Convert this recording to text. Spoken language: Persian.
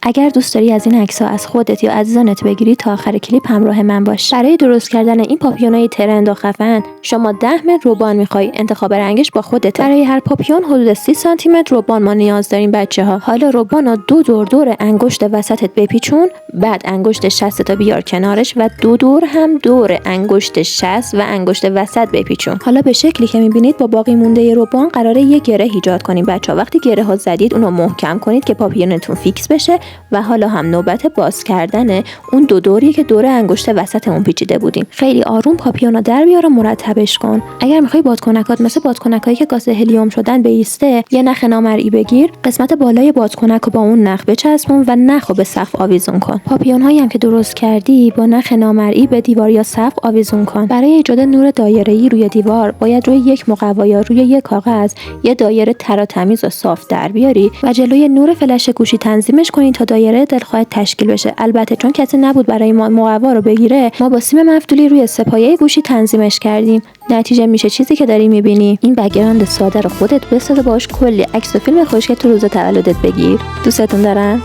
اگر دوست داری از این عکس‌ها از خودت یا عزیزانت بگیری تا آخر کلیپ همراه من باش. برای درست کردن این پاپیونای ترند و خفن شما 10 متر روبان می‌خوای. انتخاب رنگش با خودت. برای هر پاپیون حدود 30 سانتی متر روبان ما نیاز داریم بچه‌ها. حالا روبانو دو دور انگشت وسطت بپیچون، بعد انگشت شستت بیار کنارش و دور هم دور انگشت شست و انگشت وسط بپیچون. حالا به شکلی که می‌بینید با باقی مونده روبان قراره یه گره ایجاد کنیم بچه‌ها. وقتی گره ها زدید اونو محکم کنید که پاپیونتون فیکس بشه و حالا هم نوبت باز کردن اون دوری که دور انگشت وسط اون پیچیده بودیم. خیلی آروم پاپیونو در بیار و مرتبش کن. اگر میخوای بادکنکات مثل بادکنکایی که گاز هلیوم شدن بیسته، یه نخ نامرئی بگیر، قسمت بالای بادکنک رو با اون نخ بچسبون و نخ رو به سقف آویزون کن. پاپیون هایی هم که درست کردی با نخ نامرئی به دیوار یا سقف آویزون کن. برای ایجاد نور دایره‌ای روی دیوار باید روی یک مقوا یا روی یک کاغذ یه دایره تمیز و صاف در بیاری و جلوی نور فلش گوشی تنظیمش کنی تا دایره دلخواهت تشکیل بشه. البته چون کسی نبود برای ما مقوا رو بگیره، ما با سیم مفتولی روی سپایه گوشی تنظیمش کردیم. نتیجه میشه چیزی که داری میبینی. این بک‌گراند ساده رو خودت بساز، باش کلی عکس و فیلم خوشگل تو روز تولدت بگیر. دوستتون دارم.